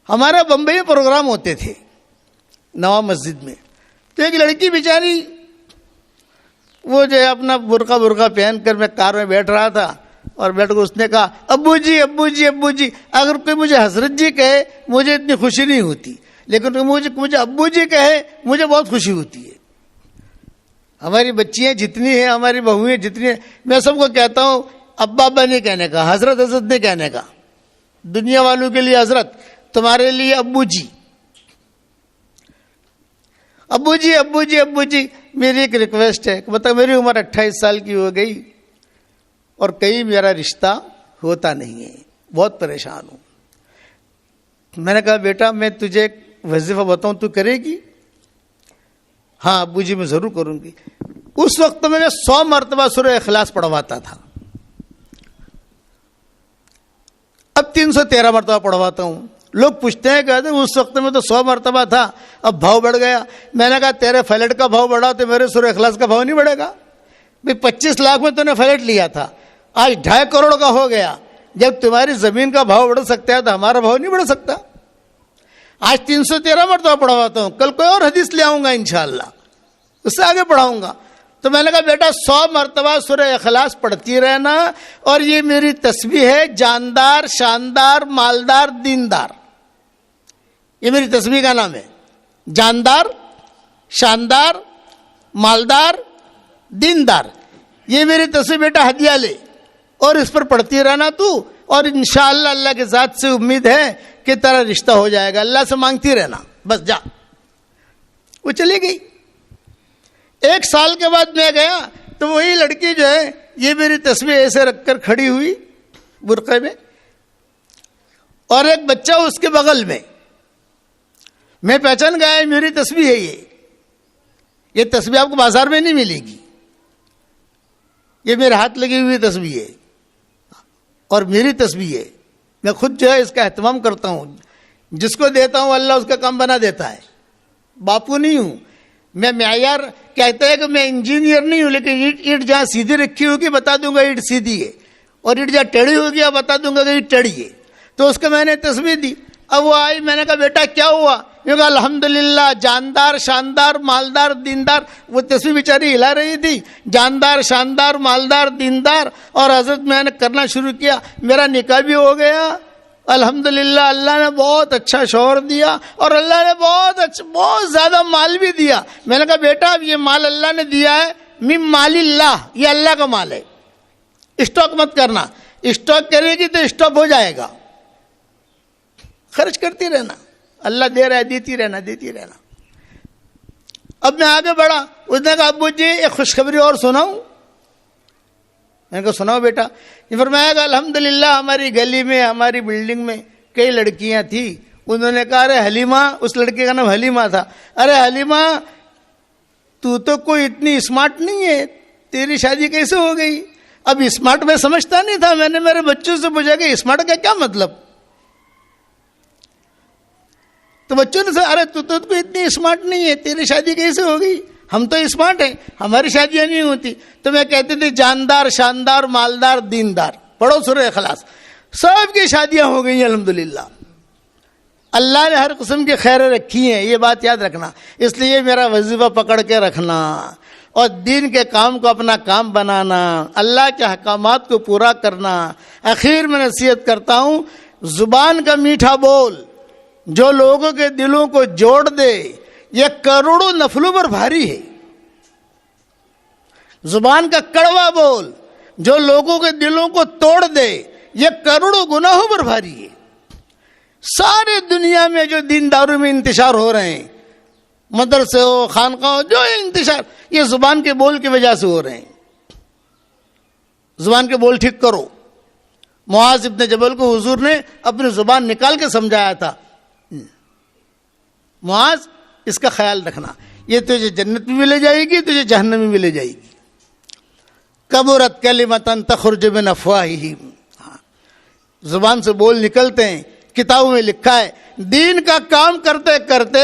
ہمارا بمبئی میں پروگرام ہوتے تھے نواب مسجد میں، تو ایک لڑکی بیچاری وہ جو ہے اپنا برقع پہن کر میں کار میں بیٹھ رہا تھا، اور بیٹھ کر اس نے کہا ابو جی ابو جی ابو جی. اگر کوئی مجھے حضرت جی کہے مجھے اتنی خوشی نہیں ہوتی، لیکن مجھے ابو جی کہے مجھے بہت خوشی ہوتی ہے. ہماری بچیاں جتنی ہیں، ہماری بہویں جتنی ہیں، میں سب کو کہتا ہوں ابا ابا نہیں کہنے کا، حضرت حضرت نہیں کہنے کا. دنیا والوں کے لیے حضرت، تمہارے لیے ابو جی. ابو جی ابو جی ابو جی. میری ایک ریکویسٹ ہے، مطلب میری عمر 28 سال کی ہو گئی اور کہیں میرا رشتہ ہوتا نہیں ہے، بہت پریشان ہوں. میں نے کہا بیٹا میں تجھے ایک وظیفہ بتاؤں، تو کرے گی؟ ہاں ابو جی میں ضرور کروں گی. اس وقت میں 100 مرتبہ سورہ اخلاص پڑھواتا تھا، اب 313 مرتبہ پڑھواتا ہوں. لوگ پوچھتے ہیں کہتے ہیں اس وقت میں تو 100 مرتبہ تھا، اب بھاؤ بڑھ گیا. میں نے کہا تیرے فلیٹ کا بھاؤ بڑھا تو میرے سورہ اخلاص کا بھاؤ نہیں بڑھے گا؟ 25 لاکھ میں تو نے فلیٹ لیا تھا، آج 2.5 کروڑ کا ہو گیا. جب تمہاری زمین کا بھاؤ بڑھ سکتا ہے تو ہمارا بھاؤ نہیں بڑھ سکتا؟ آج 313 مرتبہ پڑھواتا ہوں، کل کوئی اور حدیث لے آؤں گا انشاءاللہ، اس سے آگے پڑھاؤں گا. تو میں نے کہا بیٹا 100 مرتبہ سورہ اخلاص پڑھتی رہنا، اور یہ میری تسبیح ہے جاندار شاندار مالدار دیندار. یہ میری تسبیح کا نام ہے، جاندار شاندار مالدار دیندار. یہ میری تسبیح بیٹا ہدیہ لے اور اس پر پڑھتی رہنا تو، اور انشاءاللہ اللہ کے ذات سے امید ہے کہ تیرا رشتہ ہو جائے گا. اللہ سے مانگتی رہنا، بس جا. وہ چلی گئی. 1 سال کے بعد میں گیا تو وہی لڑکی جو ہے یہ میری تسبیح ایسے رکھ کر کھڑی ہوئی برقعے میں، اور ایک بچہ اس کے بغل میں. میں پہچان گیا میری تسبیح ہے یہ تسبیح آپ کو بازار میں نہیں ملے گی، یہ میرے ہاتھ لگی ہوئی تسبیح ہے اور میری تسبیح ہے. میں خود جو ہے اس کا اہتمام کرتا ہوں، جس کو دیتا ہوں اللہ اس کا کام بنا دیتا ہے. باپو نہیں ہوں میں، معیار کہتے ہیں کہ میں انجینئر نہیں ہوں، لیکن اینٹ جہاں سیدھی رکھی ہوگی بتا دوں گا اینٹ سیدھی ہے، اور اینٹ جہاں ٹیڑھی ہوگی بتا دوں گا کہ اینٹ ٹیڑھی ہے. تو اس کو میں نے تسبیح دی. اب وہ آئی، میں نے کہا بیٹا کیا ہوا؟ یہ کہا الحمدللہ جاندار شاندار مالدار دیندار. وہ تسبیح بیچاری ہلا رہی تھی، جاندار شاندار مالدار دیندار. اور حضرت میں نے کرنا شروع کیا، میرا نکاح بھی ہو گیا الحمدللہ. اللہ نے بہت اچھا شوہر دیا، اور اللہ نے بہت زیادہ مال بھی دیا. میں نے کہا بیٹا اب یہ مال اللہ نے دیا ہے، من مال اللہ، یہ اللہ کا مال ہے، اسٹاک مت کرنا. اسٹاک کرے گی تو اسٹاپ ہو جائے گا. خرچ کرتی رہنا، اللہ دے رہا ہے، دیتی رہنا دیتی رہنا. اب میں آگے بڑھا. اس نے کہا ابو جی ایک خوشخبری اور سناؤں؟ میں نے کہا سناؤ بیٹا. یہ فرمایا کہ الحمدللہ ہماری گلی میں ہماری بلڈنگ میں کئی لڑکیاں تھیں. انہوں نے کہا ارے حلیمہ، اس لڑکی کا نام حلیمہ تھا، ارے حلیمہ تو کوئی اتنی اسمارٹ نہیں ہے، تیری شادی کیسے ہو گئی؟ اب اسمارٹ میں سمجھتا نہیں تھا. میں نے میرے بچوں سے پوچھا کہ اسمارٹ کا کیا مطلب؟ تو بچوں نے ارے تو کوئی اتنی اسمارٹ نہیں ہے، تیری شادی کیسے ہو گئی؟ ہم تو اسمارٹ ہیں، ہماری شادیاں نہیں ہوتی. تو میں کہتی تھی جاندار شاندار مالدار دیندار. پڑھو سورہ اخلاص. سب کی شادیاں ہو گئی الحمدللہ. اللہ نے ہر قسم کی خیریں رکھی ہیں، یہ بات یاد رکھنا. اس لیے میرا وظیفہ پکڑ کے رکھنا اور دین کے کام کو اپنا کام بنانا، اللہ کے احکامات کو پورا کرنا. اخیر میں نصیحت کرتا ہوں، زبان کا میٹھا بول جو لوگوں کے دلوں کو جوڑ دے یہ کروڑوں نفلوں پر بھاری ہے. زبان کا کڑوا بول جو لوگوں کے دلوں کو توڑ دے یہ کروڑوں گناہوں پر بھاری ہے. سارے دنیا میں جو دینداروں میں انتشار ہو رہے ہیں، مدرسے ہو خانقاہ ہو، جو انتشار یہ زبان کے بول کی وجہ سے ہو رہے ہیں. زبان کے بول ٹھیک کرو. معاذ ابن جبل کو حضور نے اپنی زبان نکال کے سمجھایا تھا، معاذ اس کا خیال رکھنا، یہ تجھے جنت میں بھی لے جائے گی، تجھے جہنم میں بھی لے جائے گی. کبرت کلمۃ تخرج من افواہہم، زبان سے بول نکلتے ہیں. کتابوں میں لکھا ہے دین کا کام کرتے کرتے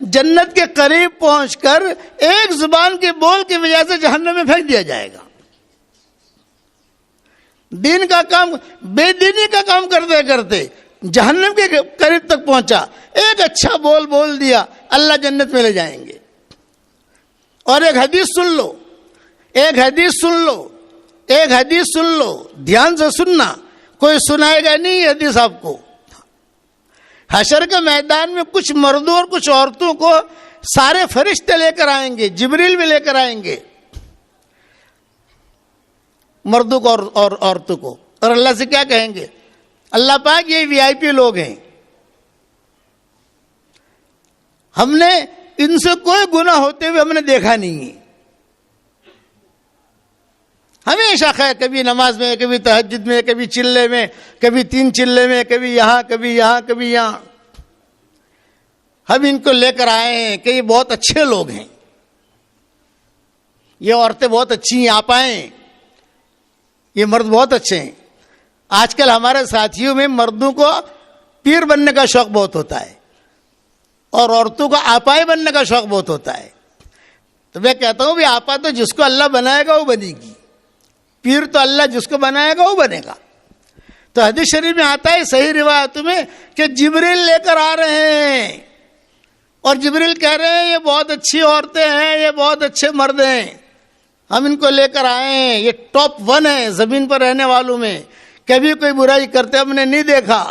جنت کے قریب پہنچ کر ایک زبان کے بول کی وجہ سے جہنم میں پھینک دیا جائے گا. دین کا کام بے دینی کا کام کرتے کرتے جہنم کے قریب تک پہنچا، ایک اچھا بول دیا، اللہ جنت میں لے جائیں گے۔ اور ایک حدیث سن لو، ایک حدیث سن لو، دھیان سے سننا، کوئی سنائے گا نہیں یہ حدیث آپ کو۔ حشر کے میدان میں کچھ مردوں اور کچھ عورتوں کو سارے فرشتے لے کر آئیں گے، جبریل بھی لے کر آئیں گے، مردوں کو اور عورتوں کو، اور اللہ سے کیا کہیں گے؟ اللہ پاک یہ وی آئی پی لوگ ہیں، ہم نے ان سے کوئی گناہ ہوتے ہوئے ہم نے دیکھا نہیں ہے، ہمیشہ خیر، کبھی نماز میں، کبھی تہجد میں، کبھی چلے میں، کبھی 3 چلے میں، کبھی یہاں کبھی یہاں کبھی یہاں، ہم ان کو لے کر آئے ہیں کہ یہ بہت اچھے لوگ ہیں، یہ عورتیں بہت اچھی ہیں، آپ آئیں، یہ مرد بہت اچھے ہیں۔ آج کل ہمارے ساتھیوں میں مردوں کو پیر بننے کا شوق بہت ہوتا ہے اور عورتوں کو آپائی بننے کا شوق بہت ہوتا ہے، تو میں کہتا ہوں بھی آپا تو جس کو اللہ بنائے گا وہ بنے گی، پیر تو اللہ جس کو بنائے گا وہ بنے گا۔ تو حدیث شریف میں آتا ہے صحیح روایتوں میں کہ جبریل لے کر آ رہے ہیں اور جبریل کہہ رہے ہیں یہ بہت اچھی عورتیں ہیں، یہ بہت اچھے مرد ہیں، ہم ان کو لے کر آئے ہیں، یہ ٹاپ 1 ہے زمین پر رہنے والوں میں، کبھی کوئی برائی کرتے ہم نے نہیں دیکھا۔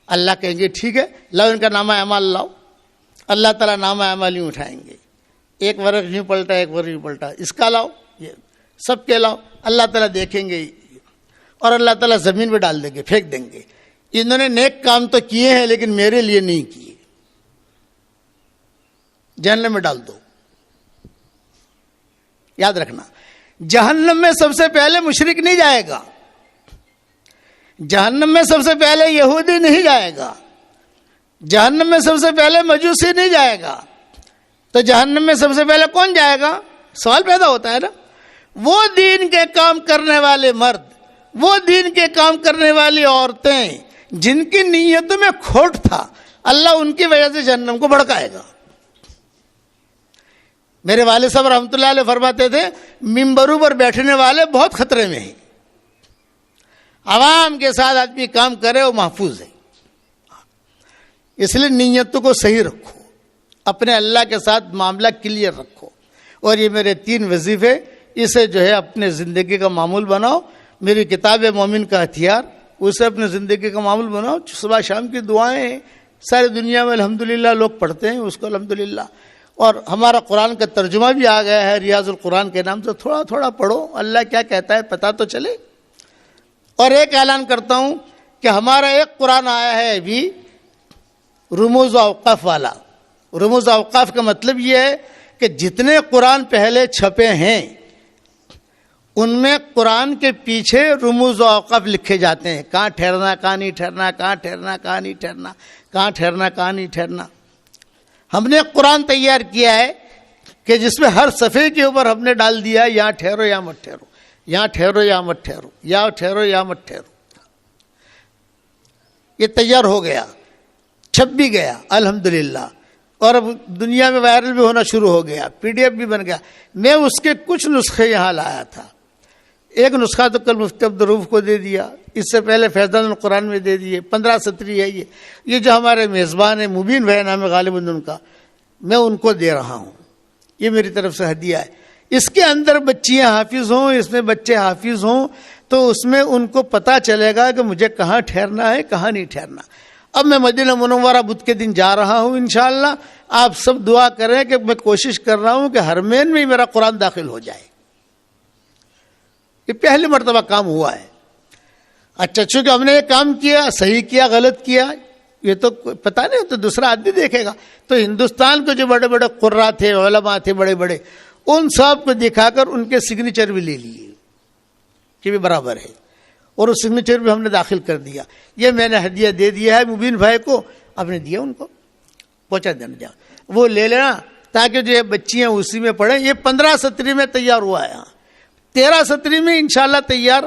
اللہ کہیں گے ٹھیک ہے، لاؤ ان کا نامہ اعمال لاؤ، اللہ تعالیٰ نامہ اعمال یوں اٹھائیں گے، ایک ورق یوں پلٹا، ایک ورق یوں پلٹا، اس کا لاؤ، یہ سب کے لاؤ، اللہ تعالیٰ دیکھیں گے اور اللہ تعالیٰ زمین پہ ڈال دیں گے، پھینک دیں گے، انہوں نے نیک کام تو کیے ہیں لیکن میرے لیے نہیں کیے، جہنم میں ڈال دو۔ یاد رکھنا، جہنم میں سب سے پہلے مشرک نہیں جائے گا، جہنم میں سب سے پہلے یہودی نہیں جائے گا، جہنم میں سب سے پہلے مجوسی نہیں جائے گا، تو جہنم میں سب سے پہلے کون جائے گا؟ سوال پیدا ہوتا ہے نا، وہ دین کے کام کرنے والے مرد، وہ دین کے کام کرنے والی عورتیں جن کی نیتوں میں کھوٹ تھا، اللہ ان کی وجہ سے جہنم کو بھڑکائے گا۔ میرے والد صاحب رحمۃ اللہ علیہ فرماتے تھے ممبروں پر بیٹھنے والے بہت خطرے میں ہیں، عوام کے ساتھ آدمی کام کرے وہ محفوظ ہے، اس لیے نیتوں کو صحیح رکھو، اپنے اللہ کے ساتھ معاملہ کلیئر رکھو، اور یہ میرے 3 وظیفے، اسے جو ہے اپنے زندگی کا معمول بناؤ۔ میری کتاب مومن کا ہتھیار، اسے اپنے زندگی کا معمول بناؤ۔ صبح شام کی دعائیں ہیں، ساری دنیا میں الحمدللہ لوگ پڑھتے ہیں اس کو الحمدللہ، اور ہمارا قرآن کا ترجمہ بھی آ گیا ہے ریاض القرآن کے نام سے، تھوڑا تھوڑا پڑھو، اللہ کیا کہتا ہے پتہ تو چلے۔ اور ایک اعلان کرتا ہوں کہ ہمارا ایک قرآن آیا ہے ابھی رموز و اوقاف والا۔ رموز و اوقاف کا مطلب یہ ہے کہ جتنے قرآن پہلے چھپے ہیں ان میں قرآن کے پیچھے رموز و اوقاف لکھے جاتے ہیں، کہاں ٹھہرنا، کہاں نہیں ٹھہرنا، کہاں ٹھہرنا، کہاں نہیں ٹھہرنا، کہاں ٹھہرنا، کہاں نہیں ٹھہرنا۔ ہم نے قرآن تیار کیا ہے کہ جس میں ہر صفحے کے اوپر ہم نے ڈال دیا یہاں ٹھہرو یا مت ٹھہرو، یہاں ٹھہرو یا مت ٹھہرو، یا ٹھہرو یا مت ٹھہرو۔ یہ تیار ہو گیا، چھپ بھی گیا الحمدللہ، اور اب دنیا میں وائرل بھی ہونا شروع ہو گیا، PDF بھی بن گیا۔ میں اس کے کچھ نسخے یہاں لایا تھا، ایک نسخہ تو کل مفتی عبدالرؤف کو دے دیا، اس سے پہلے فیضان القرآن میں دے دیے، 15 سطری ہے یہ جو ہمارے میزبان ہیں مبین بھائی نام ہے غالباً ان کا، میں ان کو دے رہا ہوں، یہ میری طرف سے ہدیہ ہے۔ اس کے اندر بچیاں حافظ ہوں، اس میں بچے حافظ ہوں، تو اس میں ان کو پتہ چلے گا کہ مجھے کہاں ٹھہرنا ہے کہاں نہیں ٹھہرنا۔ اب میں مدینہ منورہ بدھ کے دن جا رہا ہوں انشاءاللہ، آپ سب دعا کریں کہ میں کوشش کر رہا ہوں کہ حرمین میں میرا قرآن داخل ہو جائے، یہ پہلی مرتبہ کام ہوا ہے۔ اچھا چونکہ ہم نے یہ کام کیا، صحیح کیا غلط کیا یہ تو پتہ نہیں، تو دوسرا آدمی دیکھے گا۔ تو ہندوستان کے جو بڑے بڑے قراء تھے، علماء تھے بڑے بڑے، ان سب کو دکھا کر ان کے سگنیچر بھی لے لیے کہ بھی برابر ہے، اور اس سگنیچر بھی ہم نے داخل کر دیا۔ یہ میں نے ہدیہ دے دیا ہے مبین بھائی کو، آپ نے دیا ان کو پہنچا دینا، جا وہ لے لینا تاکہ جو بچیاں اسی میں پڑھیں۔ یہ 15 سطری میں تیار ہوا ہے، 13 سطری میں انشاءاللہ تیار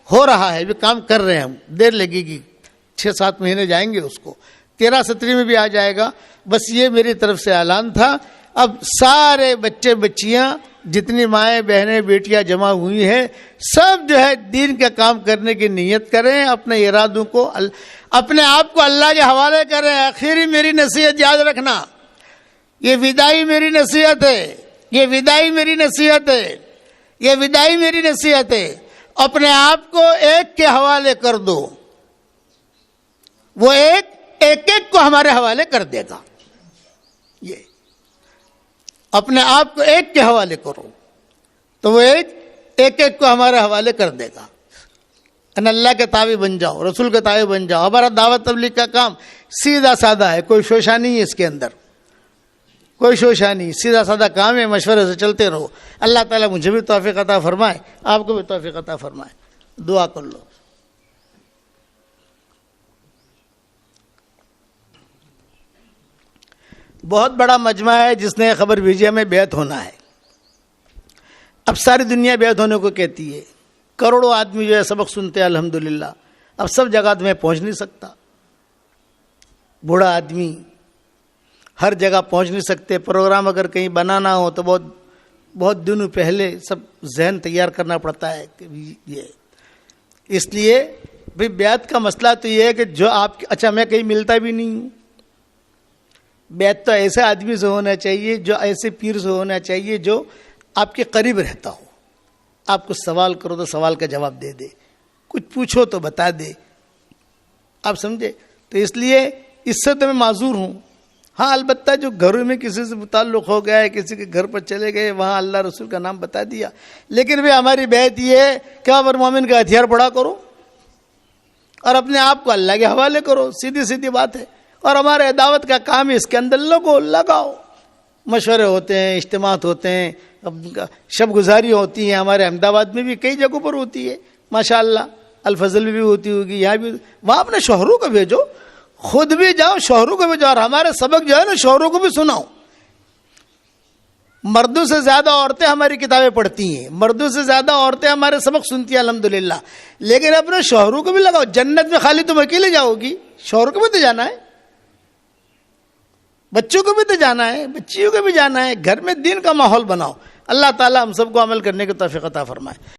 ہو رہا ہے، بھی کام کر رہے ہیں ہم، دیر لگے گی، 6-7 مہینے جائیں گے اس کو، 13 سطری میں بھی آ جائے گا۔ بس یہ میری طرف سے اعلان تھا۔ اب سارے بچے بچیاں جتنی مائیں بہنیں بیٹیاں جمع ہوئی ہیں سب جو ہے دین کا کام کرنے کی نیت کریں، اپنے ارادوں کو اپنے آپ کو اللہ کے حوالے کریں۔ آخری میری نصیحت یاد رکھنا، یہ وداعی میری نصیحت ہے، یہ وداعی میری نصیحت ہے، یہ وداعی میری نصیحت ہے۔ اپنے آپ کو ایک کے حوالے کر دو، وہ ایک کو ہمارے حوالے کر دے گا۔ یہ اپنے آپ کو ایک کے حوالے کرو تو وہ ایک کو ہمارے حوالے کر دے گا۔ اللہ کے تابع بن جاؤ، رسول کے تابع بن جاؤ۔ ہمارا دعوت تبلیغ کا کام سیدھا سادہ ہے، کوئی شوشہ نہیں ہے اس کے اندر، کوئی شوشہ نہیں، سیدھا سادہ کام ہے، مشورے سے چلتے رہو۔ اللہ تعالیٰ مجھے بھی توفیق عطا فرمائے، آپ کو بھی توفیق عطا فرمائے۔ دعا کر لو۔ بہت بڑا مجمع ہے جس نے خبر بھیجی ہمیں بیعت ہونا ہے۔ اب ساری دنیا بیعت ہونے کو کہتی ہے، کروڑوں آدمی جو ہے سبق سنتے ہیں الحمدللہ۔ اب سب جگہ تو میں پہنچ نہیں سکتا، بوڑھا آدمی ہر جگہ پہنچ نہیں سکتے۔ پروگرام اگر کہیں بنانا ہو تو بہت دنوں پہلے سب ذہن تیار کرنا پڑتا ہے کہ یہ اس لیے بھئی بیعت کا مسئلہ تو یہ ہے کہ جو آپ اچھا میں کہیں ملتا بھی نہیں ہوں۔ بیعت تو ایسے آدمی سے ہونا چاہیے، جو ایسے پیر سے ہونا چاہیے جو آپ کے قریب رہتا ہو، آپ کچھ سوال کرو تو سوال کا جواب دے دے، کچھ پوچھو تو بتا دے، آپ سمجھے؟ تو اس لیے اس سے تو میں معذور ہوں۔ ہاں البتہ جو گھروں میں کسی سے تعلق ہو گیا ہے، کسی کے گھر پر چلے گئے، وہاں اللہ رسول کا نام بتا دیا، لیکن بھی ہماری بیعت یہ ہے کہ آپ مومن کا ہتھیار بڑا کرو اور اپنے آپ کو اللہ کے حوالے کرو، سیدھی سیدھی بات ہے۔ اور ہمارے دعوت کا کام ہے، اس کے اندر لگاؤ، مشورے ہوتے ہیں، اجتماعات ہوتے ہیں، شب گزاری ہوتی ہے۔ ہمارے احمد آباد میں بھی کئی جگہوں پر ہوتی ہے ماشاءاللہ، الفضل میں بھی ہوتی ہوگی، یہاں بھی۔ وہاں اپنے شوہروں کو بھیجو، خود بھی جاؤ، شوہروں کو بھی جاؤ، اور ہمارے سبق جو ہے نا شوہروں کو بھی سناؤ۔ مردوں سے زیادہ عورتیں ہماری کتابیں پڑھتی ہیں، مردوں سے زیادہ عورتیں ہمارے سبق سنتی ہیں الحمدللہ، لیکن اپنے شوہروں کو بھی لگاؤ۔ جنت میں خالی تم اکیلے جاؤ گی، شوہروں کو بھی تو جانا ہے، بچوں کو بھی تو جانا ہے، بچیوں کو بھی جانا ہے۔ گھر میں دین کا ماحول بناؤ۔ اللہ تعالیٰ ہم سب کو عمل کرنے کی توفیق عطا فرمائے۔